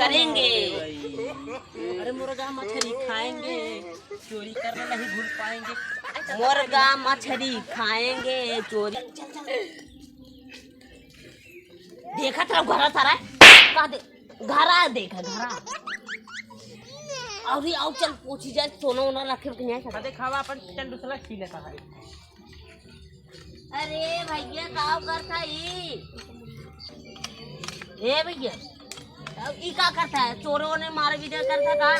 करेंगे। अरे मुर्गा मछली खाएंगे, चोरी करना नहीं भूल पाएंगे। मुर्गा मछली खाएंगे, चोरी। देखा था घरा सारा का दे घरा देखा घरा और आओ चल पूछी जाए सोना वोना रखे के नहीं अरे खावा अपन चल दूसरा खी लेता है। अरे भैया का करता ए भैया ई का करता है? चोरों ने मार भी करता का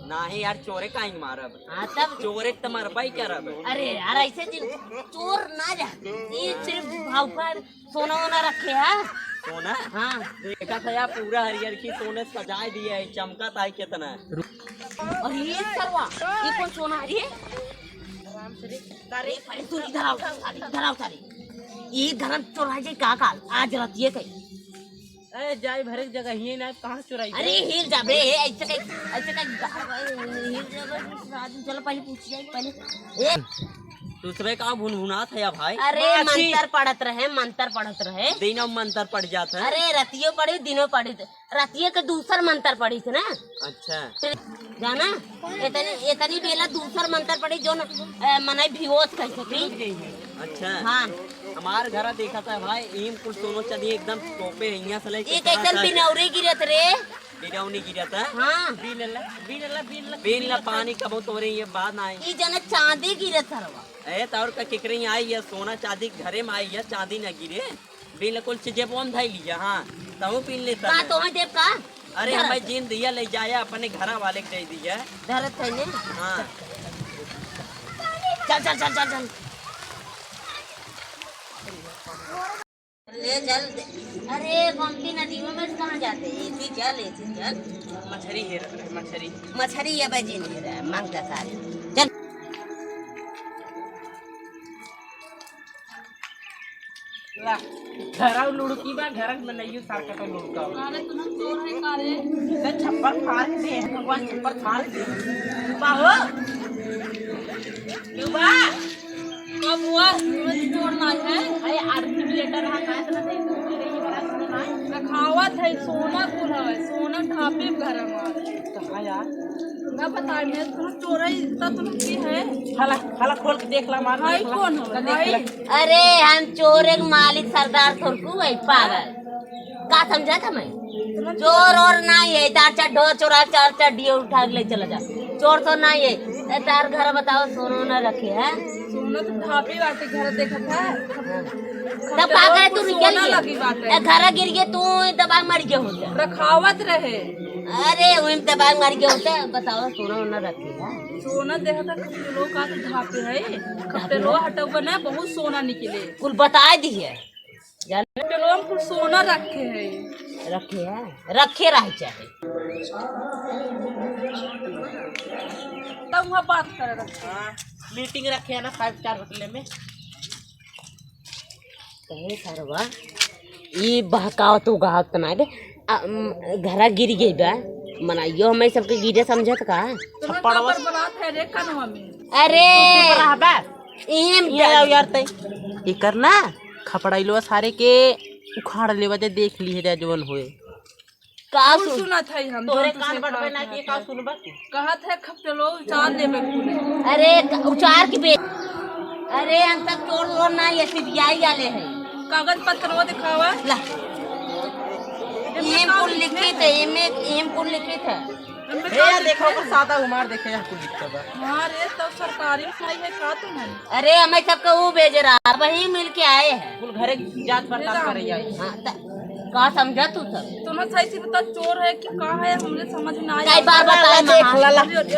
नहीं यार, चोरे का ही मारब। हाँ तब चोरे तो मरबाई करब। अरे यार ऐसे दिन चोर ना जा, ये सिर्फ भाव पर सोना वोना रखे है। सोना हाँ देखा था यार, पूरा हरियर की सोने सजाए दिया है, चमका था कितना। और ये सरवा ये कौन सोना है? अरे पहले तू इधर आओ सारी ये धरम चोरा जाए का आज रात ये कहीं। अरे जाई भरे जगह ही ना, कहाँ चुराई? अरे हिल जा बे ऐसे कहीं हिल जा। चलो पहले पूछ जाए पहले दूसरे का भुनभुनात है या भाई? अरे मंत्र पढ़त रहे दिनों मंत्र पड़ जाता है। अरे रतियो पढ़ी दिनों पढ़ी रतिये के दूसर मंत्र पढ़ी थी ना। अच्छा जाना इतनी बेला दूसर मंत्र पढ़ी जो मनाई भिवोत कह सकी। अच्छा हाँ हमार घर देखा था भाई, ईम कुल सोनो चली एकदम टोपे यहाँ से लेके ये कैसन बिनौरी गिरत रे। बिरौनी गिरा था। हाँ बीन ला पानी कबो तोरे ये बात ना आई। ये जना चांदी गिरत सरवा। ए तौर का किकरी आई है, सोना चांदी घरे में आई है, चांदी न गिरे। बीन कुल चीजें बम धाई लिया। हाँ तहु पीन लेता का है। तो देव का अरे हमें जीन दिया ले जाया, अपने घर वाले के दे दिया। धरत है ने। हाँ चल ले चल। अरे गोमती नदी में कहाँ जाते हैं? चल मछली है बजी नहीं रहा मांगता सारे। चल घर लुड़की बा, घर में नहीं सारका तो लुड़का। अरे तुम चोर है कारे तो छप्पर फाड़ दे भगवान, छप्पर फाड़ दे। बाहो क्यों बा कब हुआ चोर ना है? अरे आरती लेटर रहा काहे ना दे दूसरी रही बड़ा सुना ना। रखावत है सोना कुल है, सोना ढापे घर हमारे। कहां यार ना पता मैं तुम चोरई तो तुम की है? हला हला खोल के देख ला मार। भाई कौन हो भाई? अरे हम चोर एक मालिक सरदार थोड़कू है पागल का समझा था मैं? चोर और नहीं है, तार चार ढोर चोरा चार चार डिये उठा के ले चला जा। चोर तो नहीं है। तार घर बताओ सोना ना रखे है? सोना तो ढापे बाटे घर देखा था। तब पागल तू निकल लगी बात गया है। घर गिर गया तू दबाग मर गया होता। रखावत रहे अरे वही दबाग मर गया होता। बताओ सोना ना रखे है? सोना देखा था खपटेलो का तो ढापे है। खपटेलो हटवा ना बहुत सोना निकले। कुल बता दिए खपटेलो में कुछ सोना रखे है। रखे है रखे रह चाहे तब वहाँ बात कर रखा। हां मीटिंग रखे है ना 5 स्टार होटल में। कहे सरवा ये बहकाव तो गाहक तो ना दे घरा गिर गई बा मनाइयो हमें सबके गिरे समझत का। थप्पड़ बरात है रे कनवा में। अरे रहबा एम यार तई ई करना खपड़ाइलो सारे के उखाड़ लेवा दे, देख ली है जवन होए। का सुना था हम तोरे कान बड़बे ना के का सुनबा। कहत है खपटेलो चाल देवे खुले। अरे उचार की बे अरे हम सब चोर लोर ना ये सीबीआई वाले हैं। कागज पत्र वो दिखावा ला एम कुल लिखित है एम कुल लिखित है। हे यार देखो को सादा उमार देखे यार कुछ दिक्कत बा। हाँ रे तो सरकारी सही है का तुम है? अरे हमें सबका वो भेज रहा वही मिल के आए हैं। कुल घरे जांच पड़ताल करे जाई। हाँ का समझा तू सब? तुम्हें सही से बता चोर है कि का है? हमने समझ में कई आया। बार बताए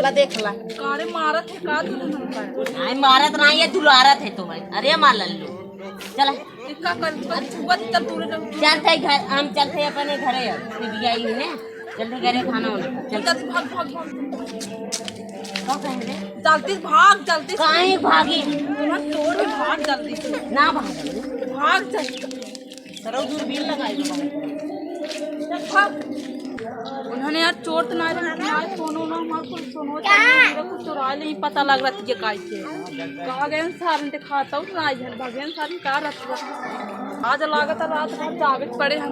ला देख ला। कारे मारत है का तुम है? नहीं मारत नहीं है दुलारत है तुम्हें। अरे मार लो चला इक्का कर छुआ तब दूर जा। चलते घर हम चलते अपने घरे सीबीआई ने जल्दी घरे खाना होना चल। जल्दी भाग भाग भाग का कहेंगे जल्दी भाग जल्दी। कहीं भागी तुम्हें चोर है भाग जल्दी से ना भाग भाग जल्दी। सरो दूरबीन लगाई भाग। उन्होंने यार चोर तो ना सोनो ना हमारे को सोनो मेरे को चुरा ले पता लग रहा है काय के कहा गए सारे दिखाता हूँ ना भगवान सारे का रख आज लागत रात भर जागत पड़े हम